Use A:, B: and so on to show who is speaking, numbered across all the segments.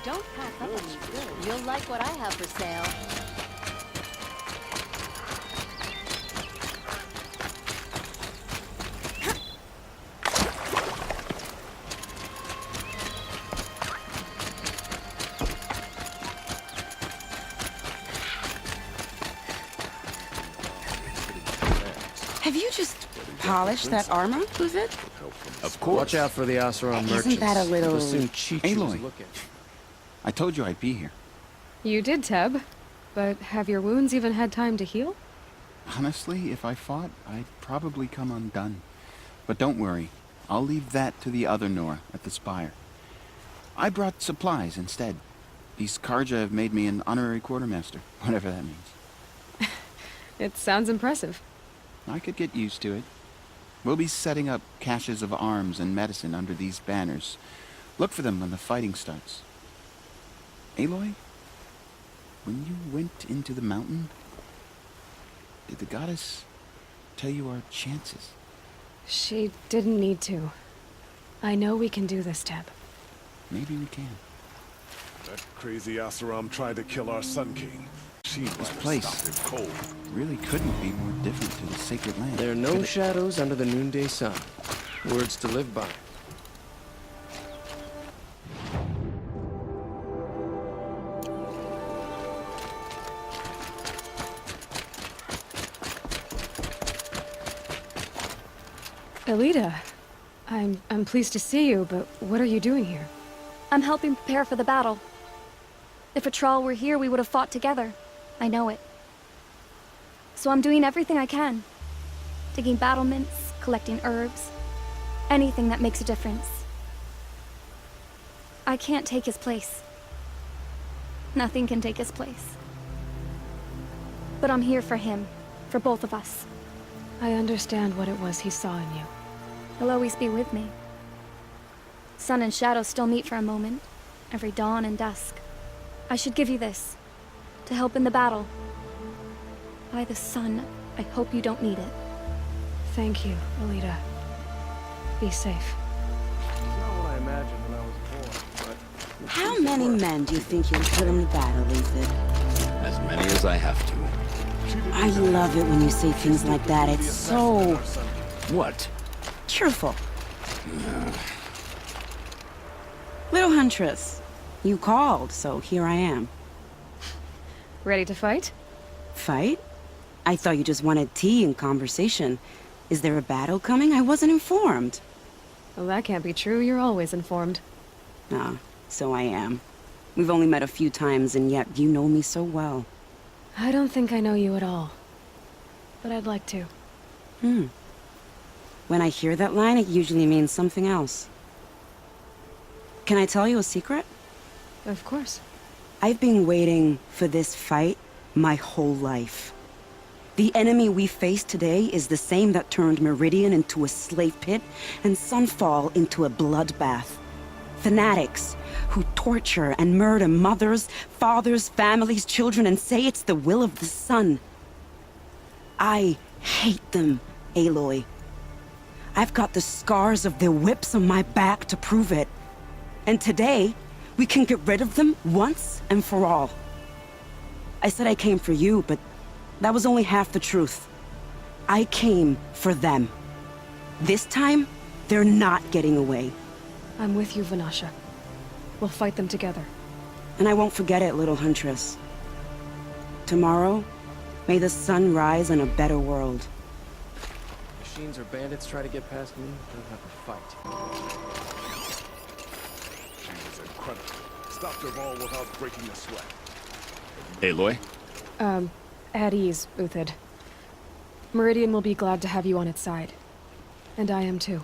A: Don't pass up on me good. You'll like what I have for sale.
B: Have you just polished that armor, Uthid?
C: Of course.
D: Watch out for the Oseram merchants.
B: Isn't that a little...
D: They'll soon cheat you
C: Aloy.
D: as looking.
C: I told you I'd be here.
E: You did, Teb. But have your wounds even had time to heal?
C: Honestly, if I fought, I'd probably come undone. But don't worry. I'll leave that to the other Nora at the Spire. I brought supplies instead. These Karja have made me an honorary quartermaster, whatever that means.
E: It sounds impressive.
C: I could get used to it. We'll be setting up caches of arms and medicine under these banners. Look for them when the fighting starts. Aloy, when you went into the mountain, did the goddess tell you our chances?
E: She didn't need to. I know we can do this, Teb.
C: Maybe we can.
F: That crazy Oseram tried to kill our Sun King.
C: This place
F: cold.
C: really couldn't be more different to the sacred land.
D: There are no
C: could it?
D: shadows under the noonday sun. Words to live by.
E: Elita, I'm pleased to see you, but what are you doing here?
G: I'm helping prepare for the battle. If a Thrall were here, we would have fought together. I know it. So I'm doing everything I can. Digging battlements, collecting herbs. Anything that makes a difference. I can't take his place. Nothing can take his place. But I'm here for him. For both of us.
E: I understand what it was he saw in you.
G: He'll always be with me. Sun and shadow still meet for a moment. Every dawn and dusk. I should give you this. To help in the battle. By the sun, I hope you don't need it.
E: Thank you, Elita. Be safe.
D: It's not what I imagined when I was born, but...
B: How many men do you think you'll put in the battle, Uthid?
H: As many as I have to.
B: I love it when you say things like that. It's so...
H: What?
B: cheerful. Little Huntress, you called, so here I am.
E: Ready to fight?
B: Fight? I thought you just wanted tea and conversation. Is there a battle coming? I wasn't informed.
E: Well, that can't be true. You're always informed.
B: Ah, so I am. We've only met a few times, and yet you know me so well.
E: I don't think I know you at all. But I'd like to.
B: When I hear that line, it usually means something else. Can I tell you a secret?
E: Of course.
B: I've been waiting for this fight my whole life. The enemy we face today is the same that turned Meridian into a slave pit and Sunfall into a bloodbath. Fanatics who torture and murder mothers, fathers, families, children, and say it's the will of the sun. I hate them, Aloy. I've got the scars of their whips on my back to prove it. And today, we can get rid of them once and for all. I said I came for you, but that was only half the truth. I came for them. This time, they're not getting away.
E: I'm with you, Vanasha. We'll fight them together.
B: And I won't forget it, little Huntress. Tomorrow, may the sun rise in a better world.
D: Machines or bandits try to get past me, they'll have to fight.
F: She was incredible. Stopped her all without breaking a sweat.
H: Aloy?
E: At ease, Uthid. Meridian will be glad to have you on its side. And I am too.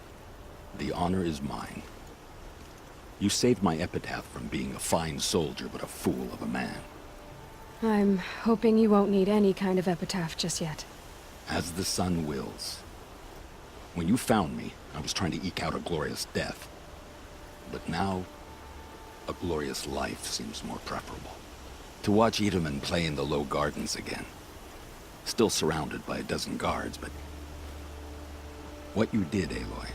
H: The honor is mine. You saved my epitaph from being a fine soldier, but a fool of a man.
E: I'm hoping you won't need any kind of epitaph just yet.
H: As the sun wills. When you found me, I was trying to eke out a glorious death. But now, a glorious life seems more preferable. To watch Edelman play in the low gardens again. Still surrounded by a dozen guards, but... what you did, Aloy,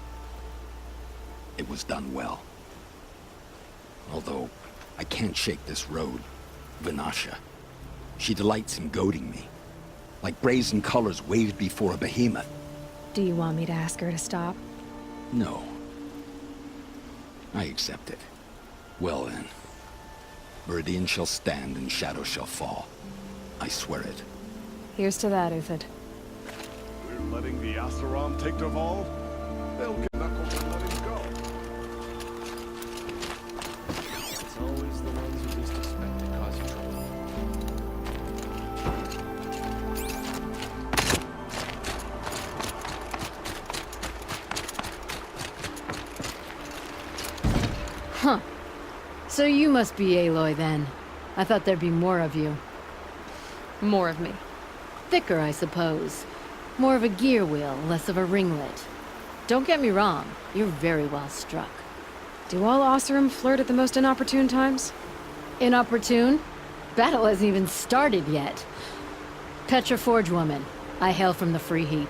H: it was done well. Although, I can't shake this road, Vinasha. She delights in goading me, like brazen colors waved before a behemoth.
E: Do you want me to ask her to stop?
H: No. I accept it. Well then. Meridian shall stand and shadow shall fall. I swear it.
E: Here's to that, Uthid.
F: We're letting the Asaram take Derval? They'll get knuckles and let him go.
D: It's always the ones you least expect that cause you trouble.
A: Huh. So you must be Aloy then. I thought there'd be more of you.
E: More of me.
A: Thicker, I suppose. More of a gear wheel, less of a ringlet. Don't get me wrong, you're very well struck.
E: Do all Oseram flirt at the most inopportune times?
A: Inopportune? Battle hasn't even started yet. Petra Forge woman. I hail from the Free Heap.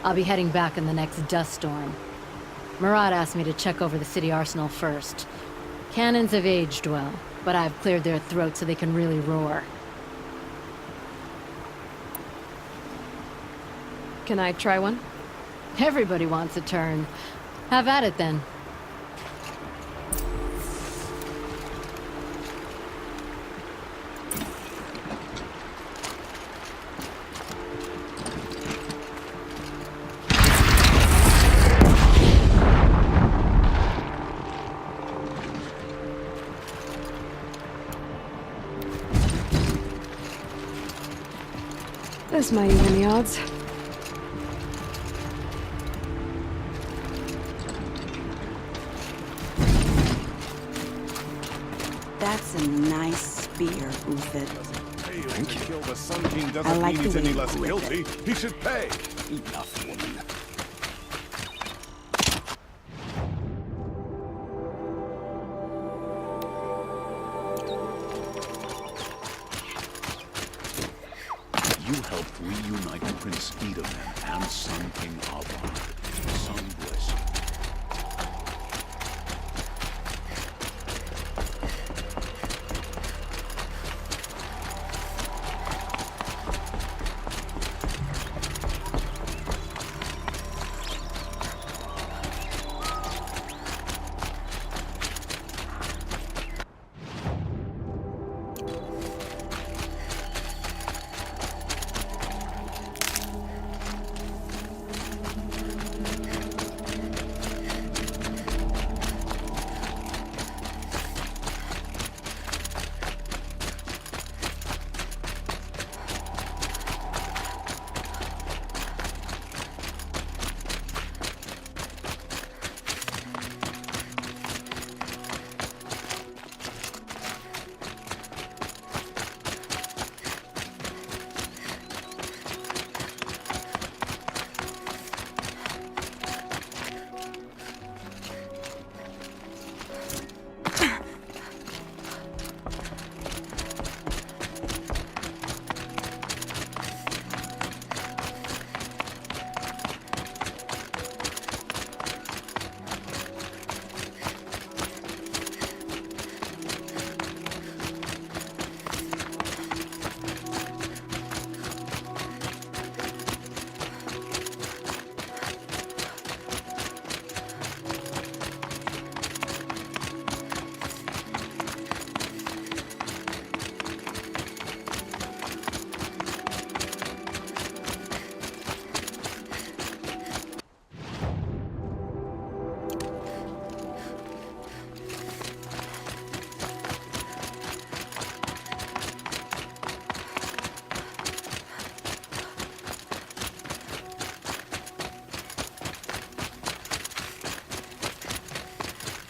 A: I'll be heading back in the next dust storm. Murad asked me to check over the city arsenal first. Cannons have aged well, but I've cleared their throats so they can really roar.
E: Can I try one?
A: Everybody wants a turn. Have at it then.
E: This might even the odds.
B: That's a nice spear, Uthid.
F: Fail to kill the Sun King
B: I
F: doesn't
B: like
F: mean
B: the
F: he's
B: way
F: any
B: you
F: less
B: grip
F: guilty.
B: it.
F: He should pay.
H: Enough, woman.
I: You helped reunite Prince Edelman and Sun King Alban. Sun bless you.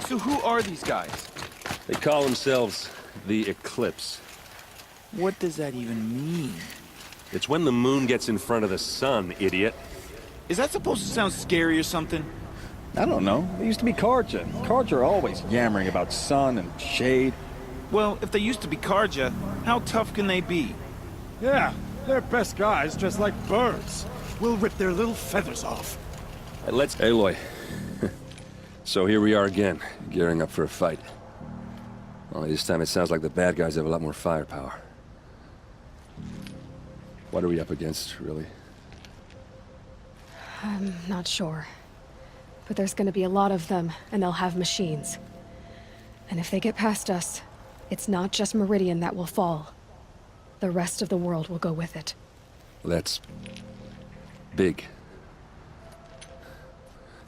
J: So who are these guys?
K: They call themselves the Eclipse.
J: What does that even mean?
K: It's when the moon gets in front of the sun, idiot.
J: Is that supposed to sound scary or something?
L: I don't know. They used to be Karja. Karja are always yammering about sun and shade.
J: Well, if they used to be Karja, how tough can they be?
F: Yeah, they're best guys just like birds. We'll rip their little feathers off.
K: Let's... Aloy. So here we are again, gearing up for a fight. Well, this time it sounds like the bad guys have a lot more firepower. What are we up against, really?
E: I'm not sure. But there's gonna be a lot of them, and they'll have machines. And if they get past us, it's not just Meridian that will fall. The rest of the world will go with it.
K: That's... big.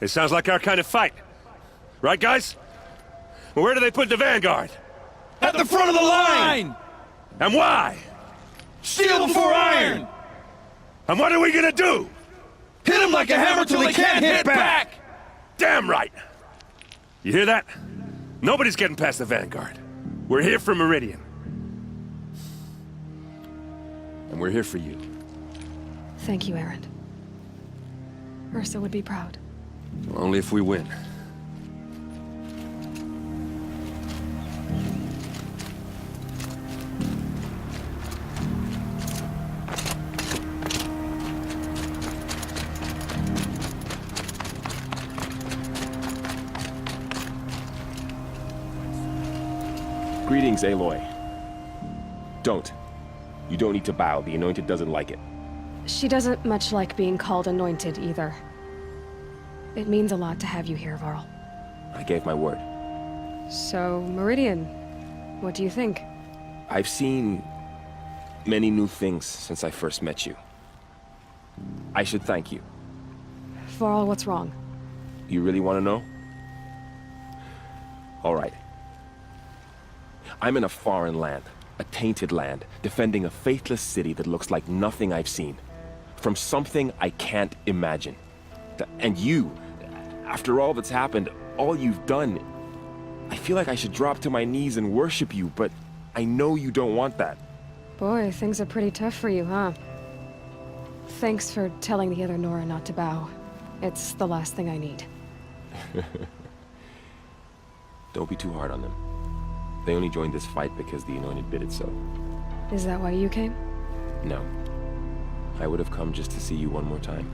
K: It sounds like our kind of fight. Right, guys? Well, where do they put the Vanguard?
J: At the front of the line!
K: And why?
J: Steel before iron!
K: And what are we gonna do?
J: Hit him like a hammer till he can't hit back!
K: Damn right! You hear that? Nobody's getting past the Vanguard. We're here for Meridian. And we're here for you.
E: Thank you, Aaron. Ursa would be proud.
K: Only if we win.
M: Greetings, Aloy. Don't. You don't need to bow. The Anointed doesn't like it.
E: She doesn't much like being called Anointed, either. It means a lot to have you here, Varl.
M: I gave my word.
E: So, Meridian, what do you think?
M: I've seen many new things since I first met you. I should thank you.
E: Varl, what's wrong?
M: You really want to know? All right. I'm in a foreign land, a tainted land, defending a faithless city that looks like nothing I've seen. From something I can't imagine. And you, after all that's happened, all you've done, I feel like I should drop to my knees and worship you, but I know you don't want that.
E: Boy, things are pretty tough for you, huh? Thanks for telling the other Nora not to bow. It's the last thing I need.
M: Don't be too hard on them. They only joined this fight because the Anointed bid it so.
E: Is that why you came?
M: No. I would have come just to see you one more time.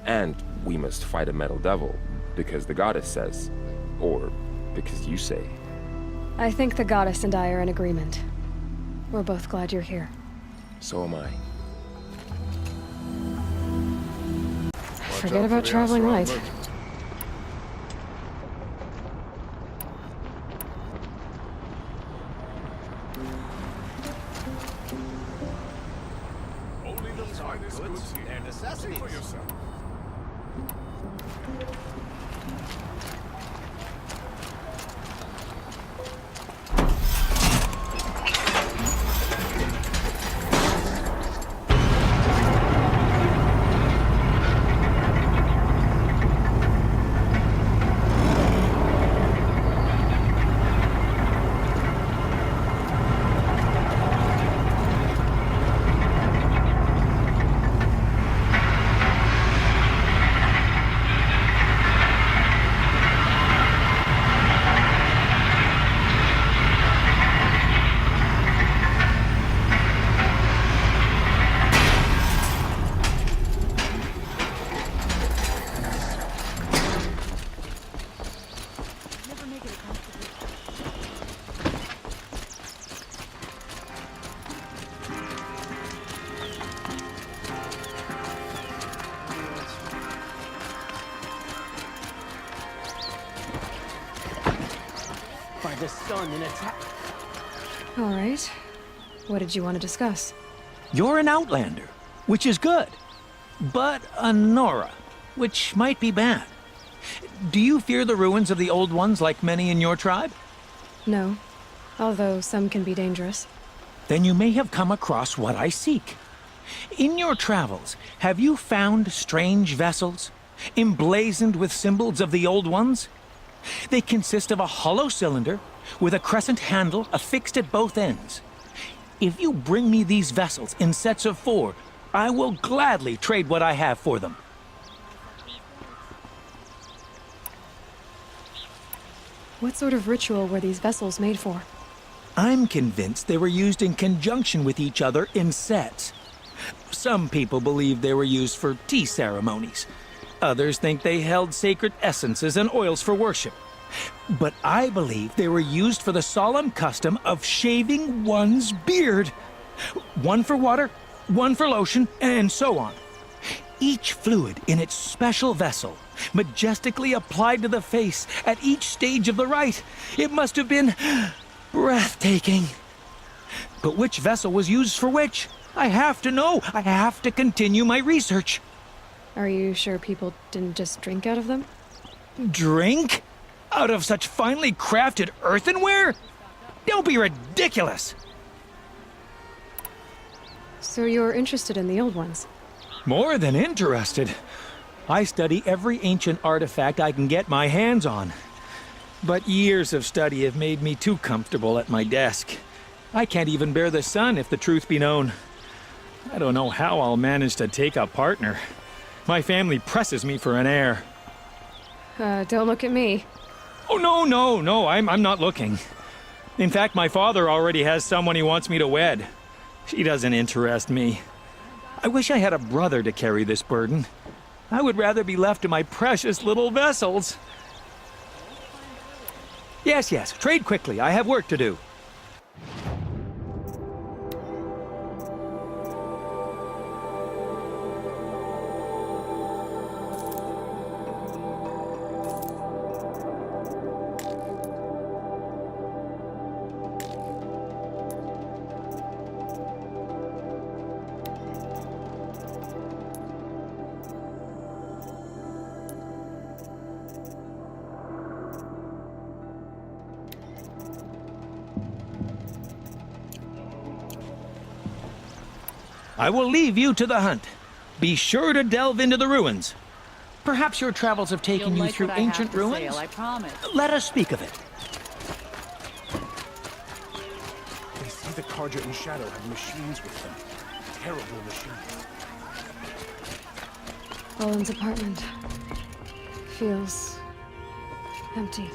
M: And we must fight a metal devil, because the goddess says. Or because you say.
E: I think the goddess and I are in agreement. We're both glad you're here.
M: So am I.
E: Forget about traveling light.
F: Only the finest goods here.
J: They're necessities.
F: See for yourself.
N: By the sun in attack.
E: All right. What did you want to discuss?
N: You're an outlander, which is good. But a Nora, which might be bad. Do you fear the ruins of the Old Ones like many in your tribe?
E: No. Although some can be dangerous.
N: Then you may have come across what I seek. In your travels, have you found strange vessels, emblazoned with symbols of the Old Ones? They consist of a hollow cylinder with a crescent handle affixed at both ends. If you bring me these vessels in sets of 4, I will gladly trade what I have for them.
E: What sort of ritual were these vessels made for?
N: I'm convinced they were used in conjunction with each other in sets. Some people believe they were used for tea ceremonies. Others think they held sacred essences and oils for worship. but I believe they were used for the solemn custom of shaving one's beard. One for water, one for lotion, and so on. Each fluid in its special vessel, majestically applied to the face at each stage of the rite. It must have been breathtaking. But which vessel was used for which? I have to know. I have to continue my research.
E: Are you sure people didn't just drink out of them?
N: Drink? Out of such finely crafted earthenware? Don't be ridiculous!
E: So you're interested in the old ones?
N: More than interested. I study every ancient artifact I can get my hands on. But years of study have made me too comfortable at my desk. I can't even bear the sun, if the truth be known. I don't know how I'll manage to take a partner. My family presses me for an heir.
E: Don't look at me.
N: Oh, no, I'm not looking. In fact, my father already has someone he wants me to wed. She doesn't interest me. I wish I had a brother to carry this burden. I would rather be left to my precious little vessels. Yes, trade quickly. I have work to do. I will leave you to the hunt. Be sure to delve into the ruins. Perhaps your travels have taken you through ancient ruins?
O: I promise.
N: Let us speak of it.
F: They say the Karja and Shadow have machines with them. Terrible machines.
E: Owen's apartment feels empty.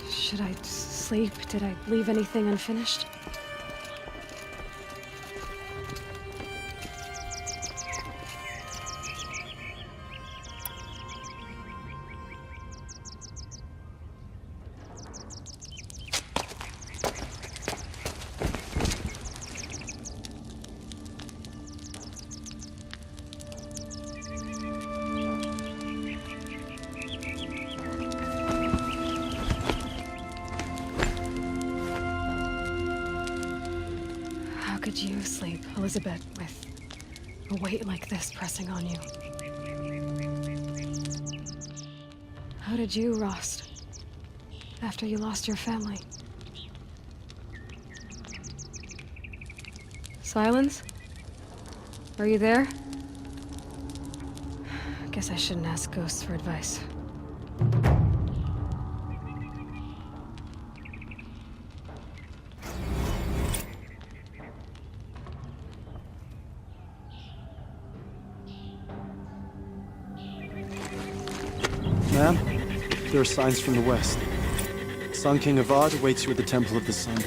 E: Should I sleep? Did I leave anything unfinished? How could you sleep, Elizabeth, with a weight like this pressing on you? How did you, Rost, after you lost your family? Silence? Are you there? Guess I shouldn't ask ghosts for advice.
P: Ma'am, there are signs from the west. Sun King Avad awaits you at the Temple of the Sun.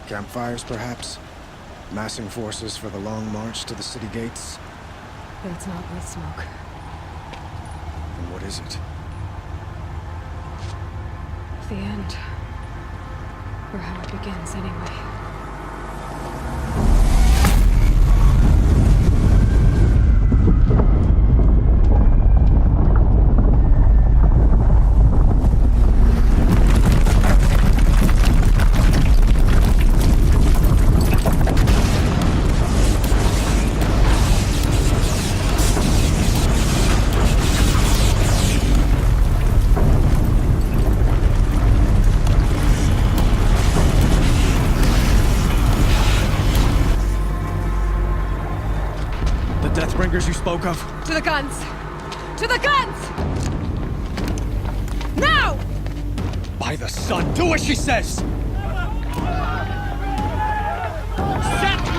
Q: Campfires, perhaps? Massing forces for the long march to the city gates?
E: It's not with smoke.
Q: Then what is it?
E: The end. Or how it begins, anyway.
Q: Deathbringers you spoke of?
E: To the guns! To the guns! Now!
L: By the sun, do what she says!
N: Set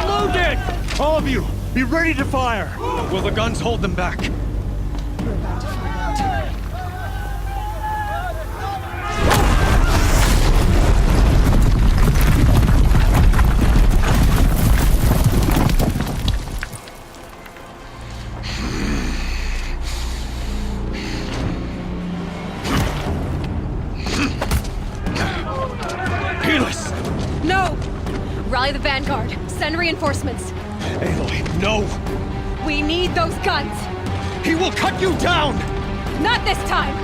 N: loaded!
L: All of you, be ready to fire! Will the guns hold them back?
E: We're about to find out. No! Rally the Vanguard. Send reinforcements.
L: Aloy, no!
E: We need those guns!
L: He will cut you down!
E: Not this time!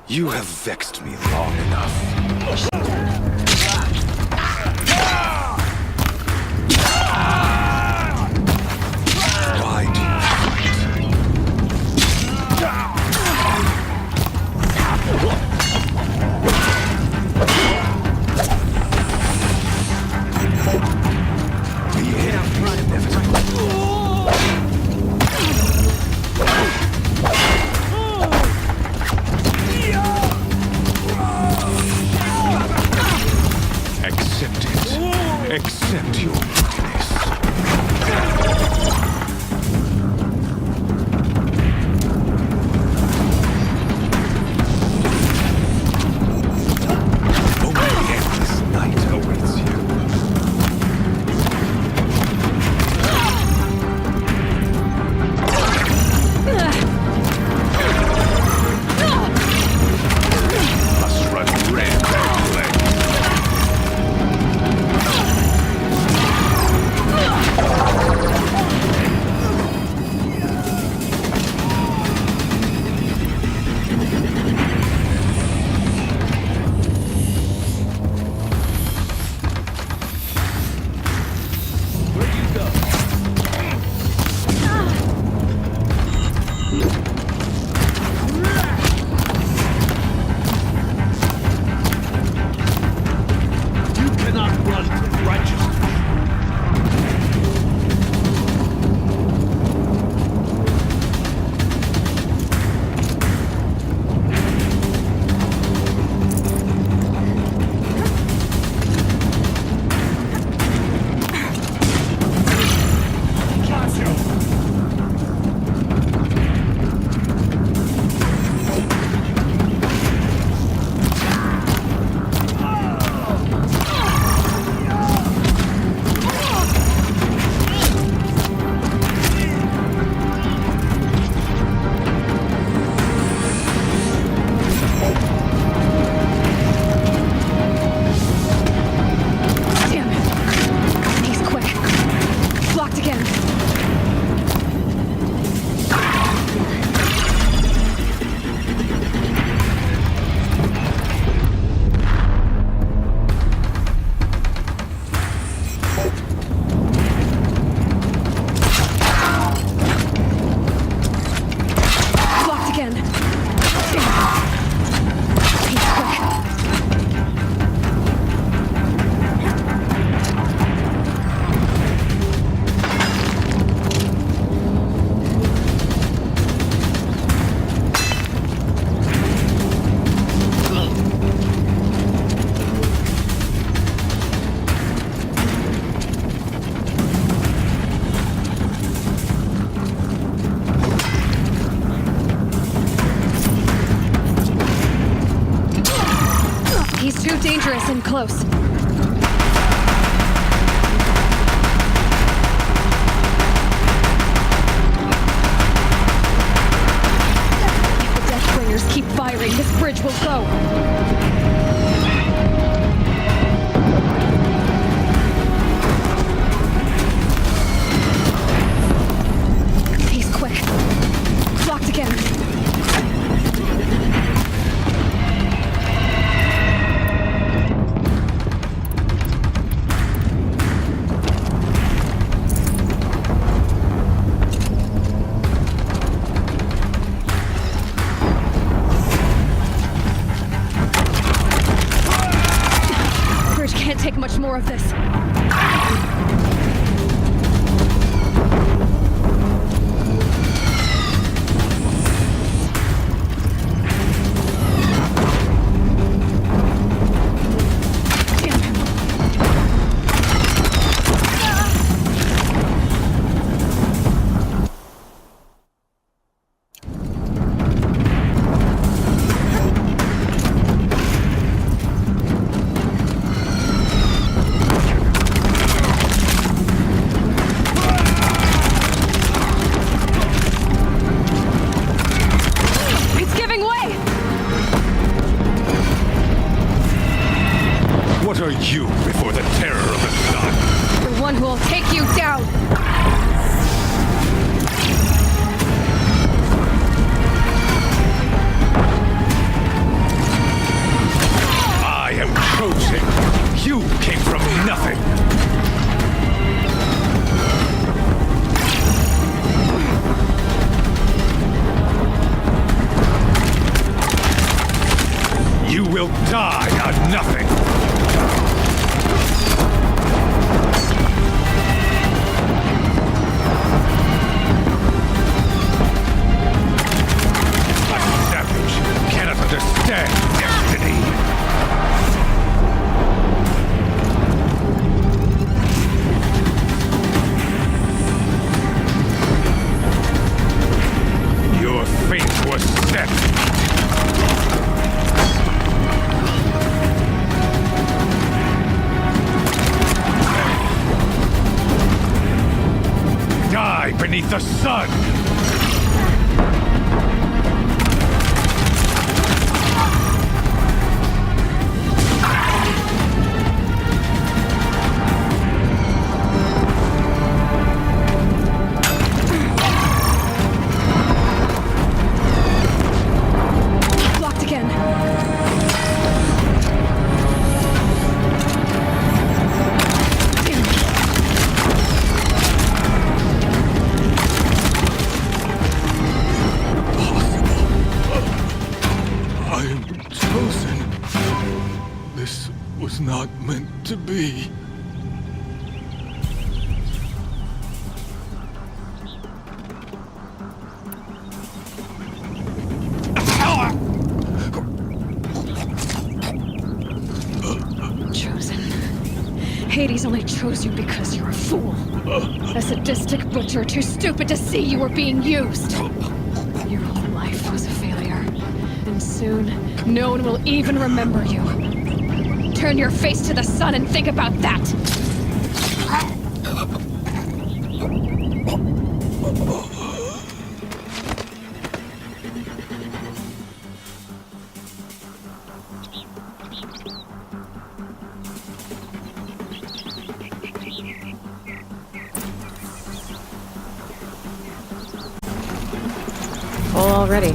K: You have vexed me long enough. Why do you accept it? Accept your weakness. Only endless night awaits you. Must run red back leg.
N: You cannot run from righteousness.
E: Damn it! He's quick. Blocked again. Blocked again. Damn. He's quick. He's too dangerous and close. If the Deathbringers keep firing, this bridge will go. He's quick. Blocked again.
N: die beneath the sun!
E: Blocked again.
N: I am chosen. This was not meant to be.
E: Chosen. Hades only chose you because you're a fool. A sadistic butcher too stupid to see you were being used. Your whole life was a failure. And soon, no one will even remember you. Turn your face to the sun and think about that!
O: Full already.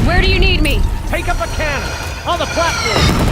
E: Where do you need me?
L: Take up a cannon! On the platform!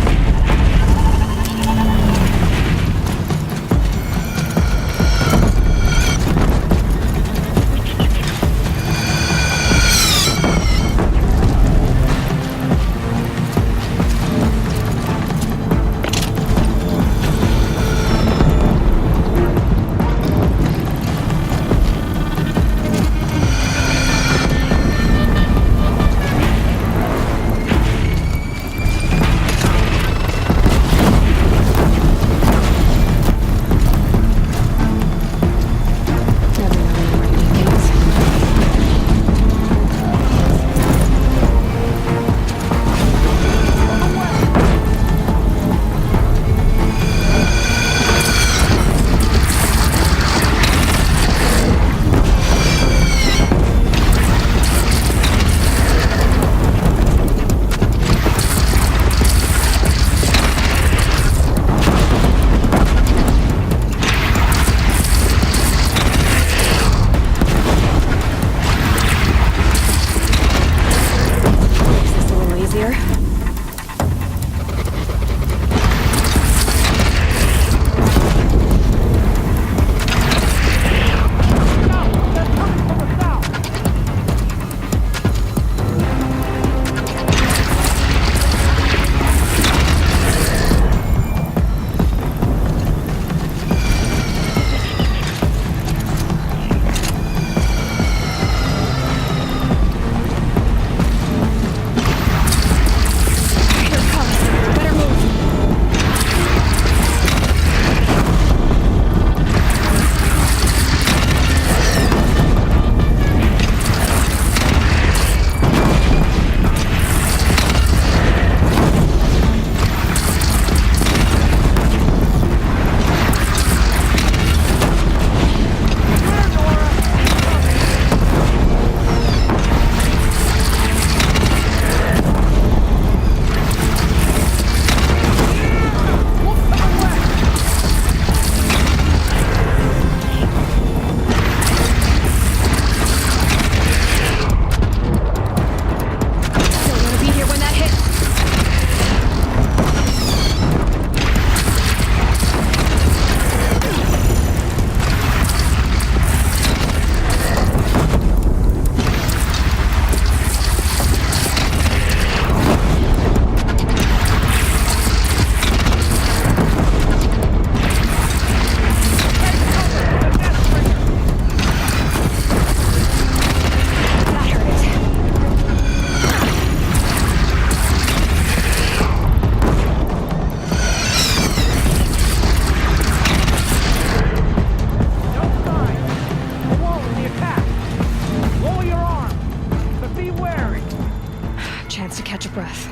E: catch a breath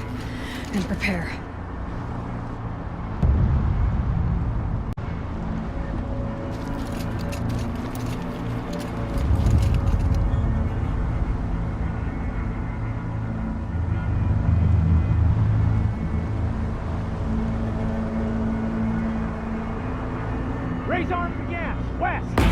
E: and prepare.
N: Raise arms again! West!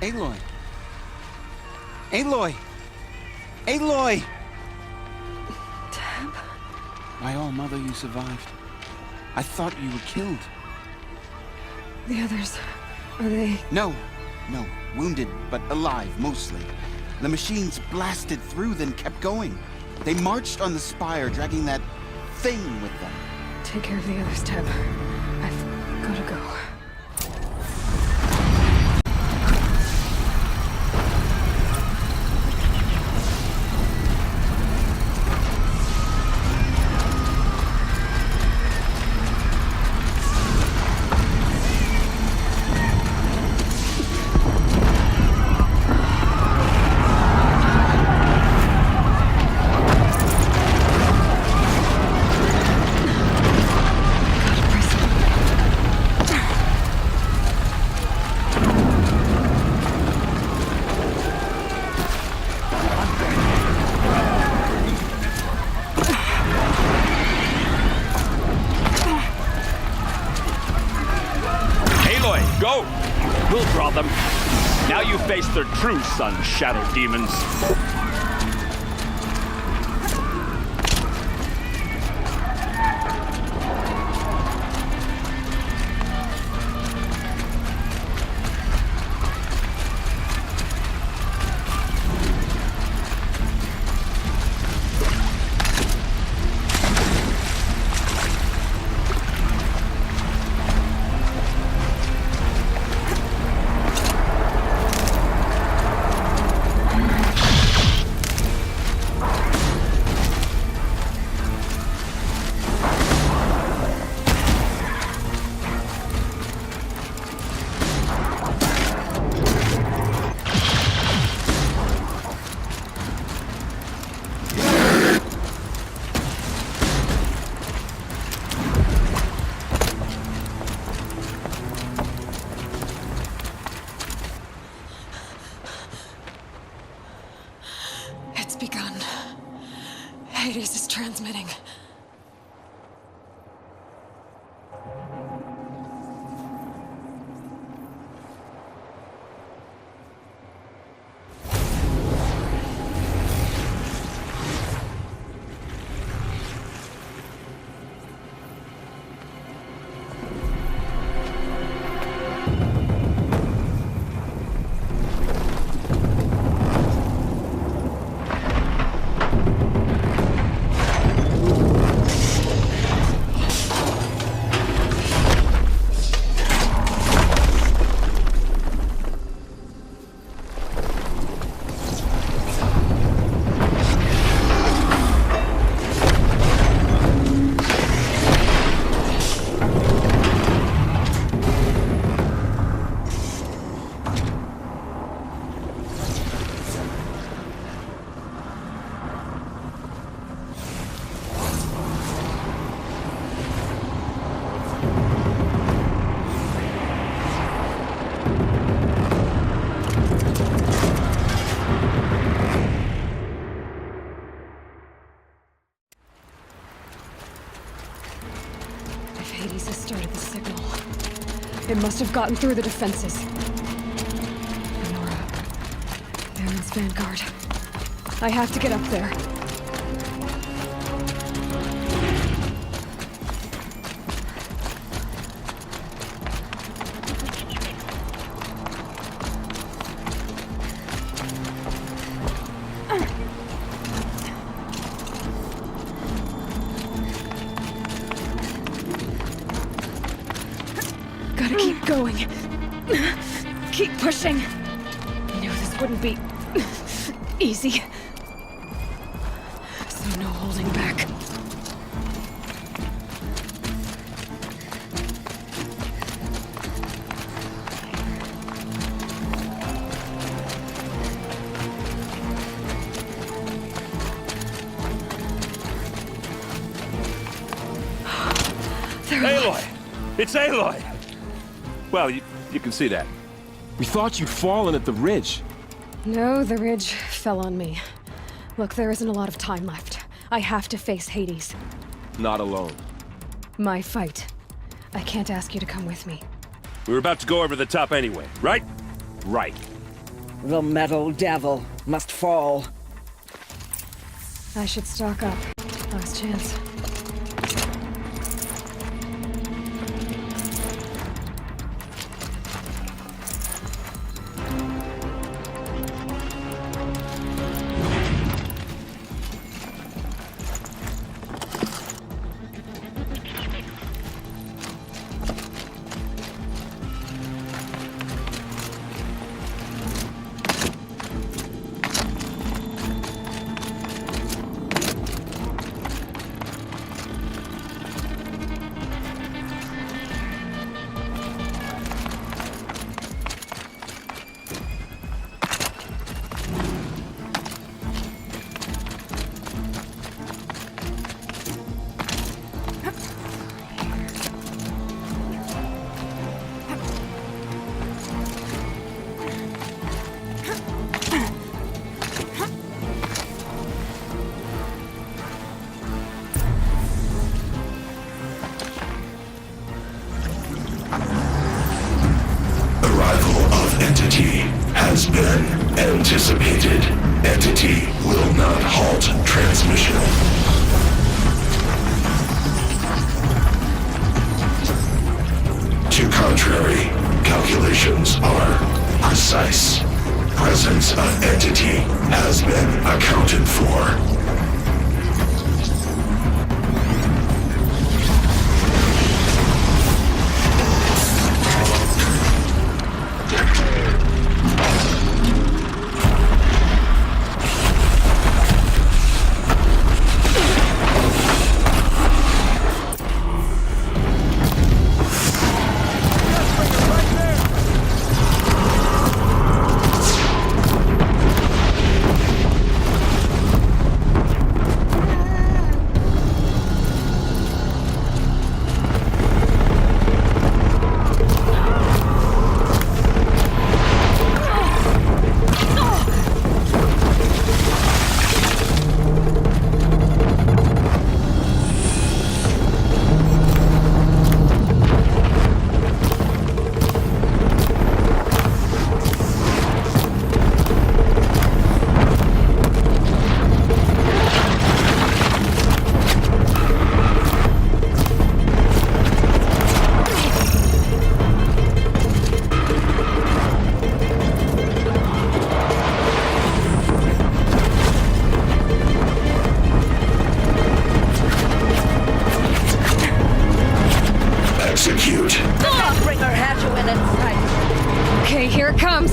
C: Aloy! Aloy! Aloy!
E: Tab?
C: My all-mother, you survived. I thought you were killed.
E: The others, are they...
C: No. Wounded, but alive, mostly. The machines blasted through, then kept going. They marched on the spire, dragging that thing with them.
E: Take care of the others, Tab. I've gotta go.
M: Go! We'll draw them. Now you face their true sun, shadow demons.
E: It's begun. Hades is transmitting. Hades has started the signal. It must have gotten through the defenses. Nora. Baron's vanguard. I have to get up there. Gotta keep going. Keep pushing. I knew this wouldn't be easy. So no holding back.
K: Aloy! It's Aloy! Well, you can see that.
M: We thought you'd fallen at the ridge.
E: No, the ridge fell on me. Look, there isn't a lot of time left. I have to face Hades.
M: Not alone.
E: My fight. I can't ask you to come with me.
K: We were about to go over the top anyway, right?
M: Right.
O: The metal devil must fall.
E: I should stock up. Last chance.
R: Entity has been anticipated. Entity will not halt transmission. To contrary, calculations are precise. Presence of entity has been accounted for.
E: Okay, here it comes.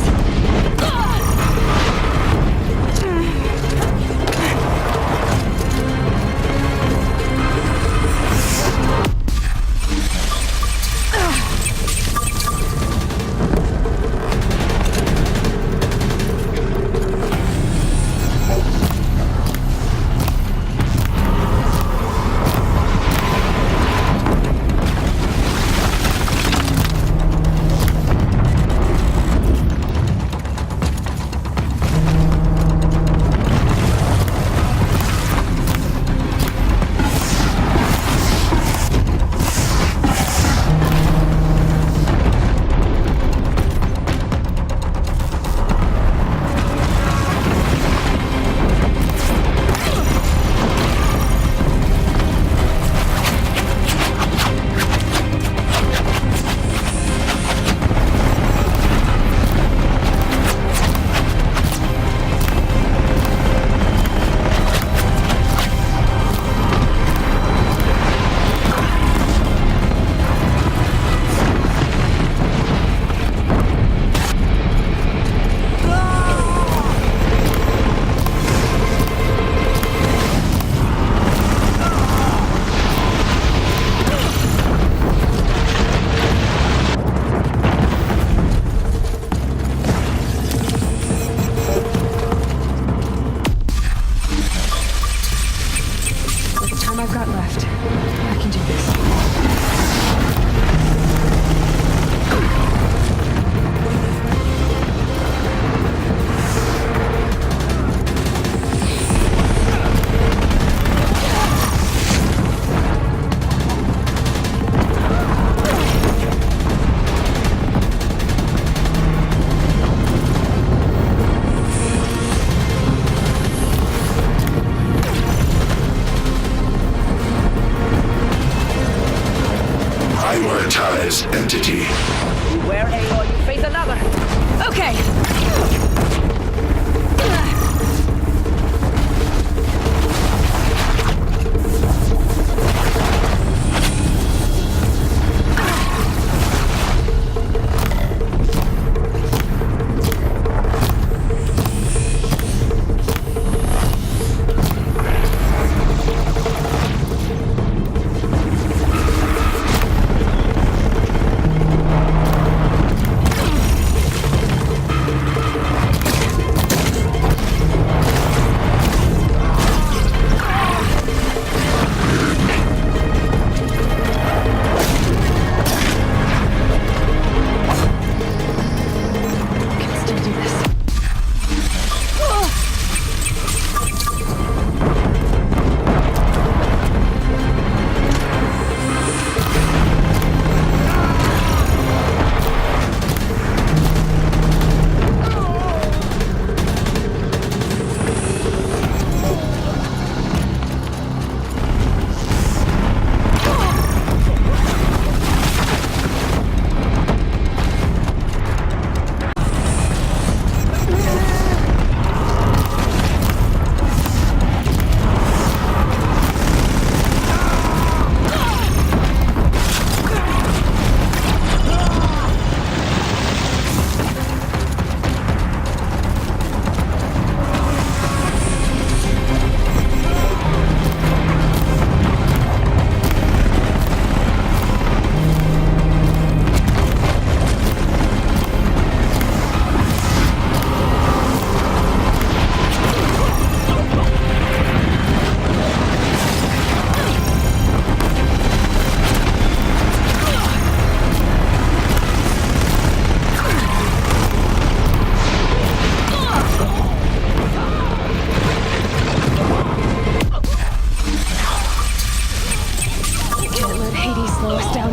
R: Rise entity.
O: Beware, Aloy, you face another.
E: Okay.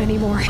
E: Anymore.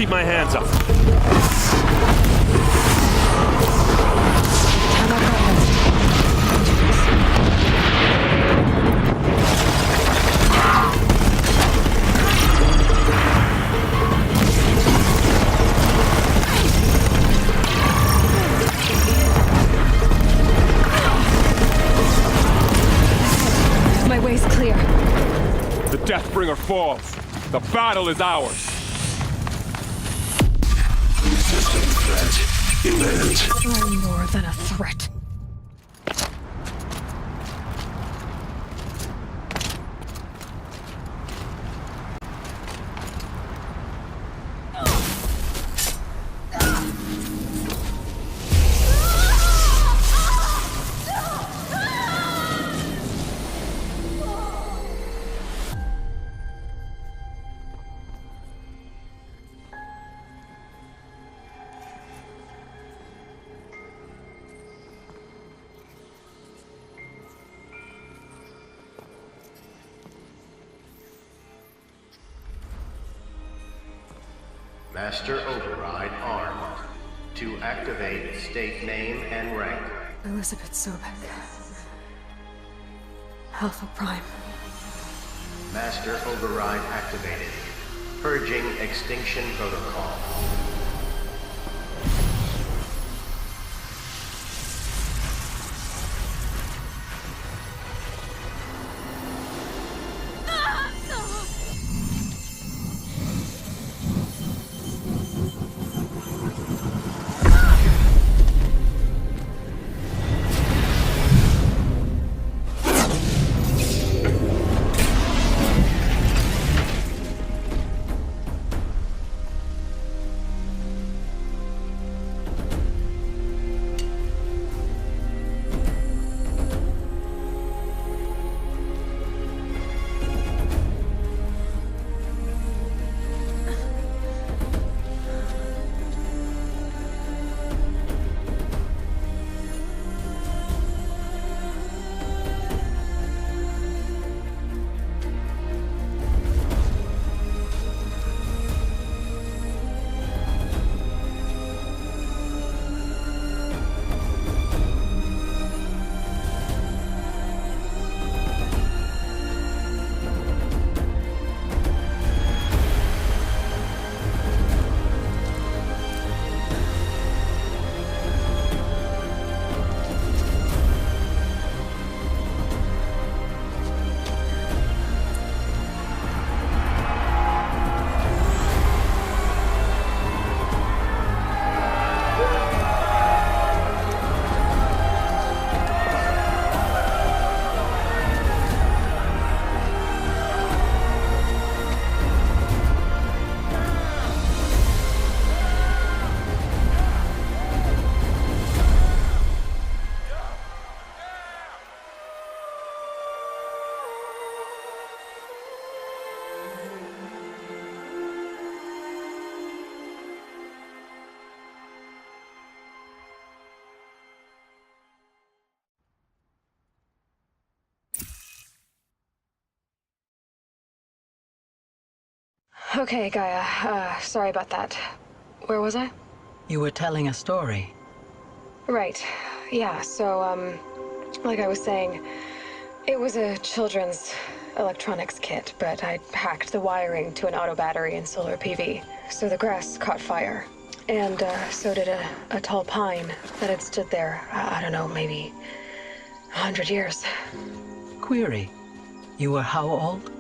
K: keep my hands up.
E: My way's clear.
K: The Deathbringer falls. The battle is ours.
R: System threat imminent.
E: You're more than a threat.
S: Master Override armed. To activate, state name and rank.
E: Elizabeth Sobek. Alpha Prime.
S: Master Override activated. Purging Extinction Protocol.
E: Okay, Gaia. Sorry about that. Where was I?
T: You were telling a story.
E: Right. Yeah, so, like I was saying, it was a children's electronics kit, but I'd hacked the wiring to an auto battery and solar PV. So the grass caught fire. And, so did a tall pine that had stood there, I don't know, maybe 100 years.
T: Query. You were how old?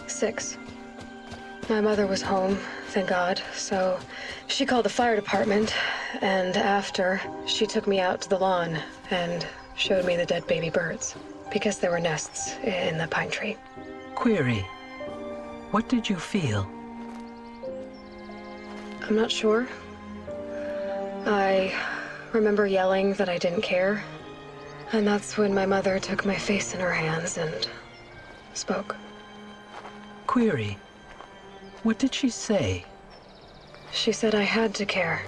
E: 6. My mother was home, thank God, so she called the fire department, and after, she took me out to the lawn and showed me the dead baby birds, because there were nests in the pine tree.
T: Query. What did you feel?
E: I'm not sure. I remember yelling that I didn't care, and that's when my mother took my face in her hands and spoke.
T: Query. What did she say?
E: She said I had to care.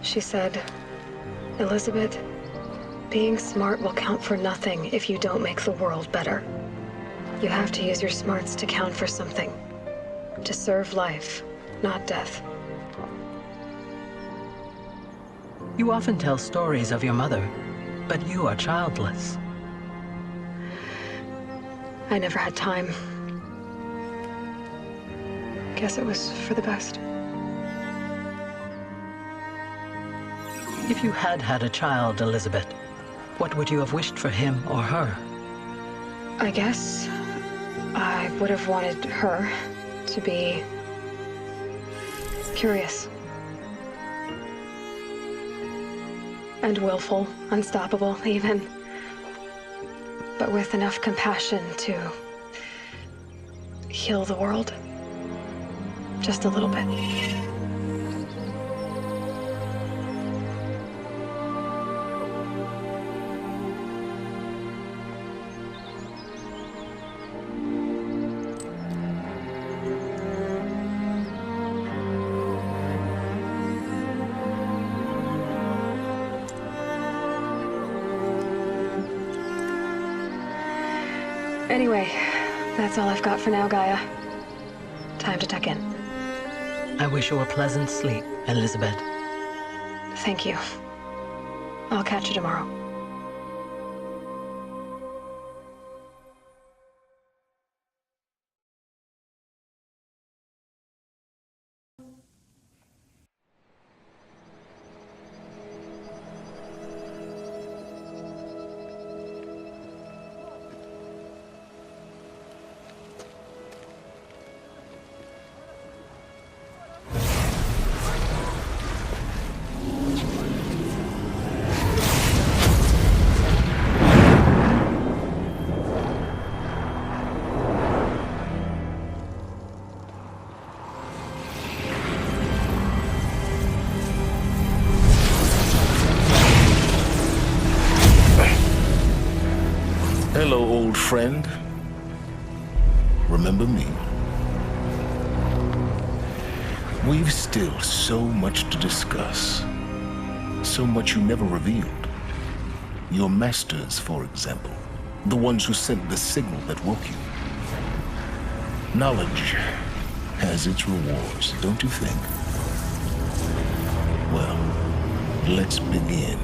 E: She said, Elizabeth, being smart will count for nothing if you don't make the world better. You have to use your smarts to count for something. To serve life, not death.
T: You often tell stories of your mother, but you are childless.
E: I never had time. Guess it was for the best.
T: If you had had a child, Elizabeth, what would you have wished for him or her?
E: I guess I would have wanted her to be curious. And willful, unstoppable, even. But with enough compassion to heal the world. Just a little bit. Anyway, that's all I've got for now, Gaia. Time to tuck in.
T: I wish you a pleasant sleep, Elizabeth.
E: Thank you. I'll catch you tomorrow.
R: Hello, old friend. Remember me? We've still so much to discuss. So much you never revealed. Your masters, for example. The ones who sent the signal that woke you. Knowledge has its rewards, don't you think? Well, let's begin.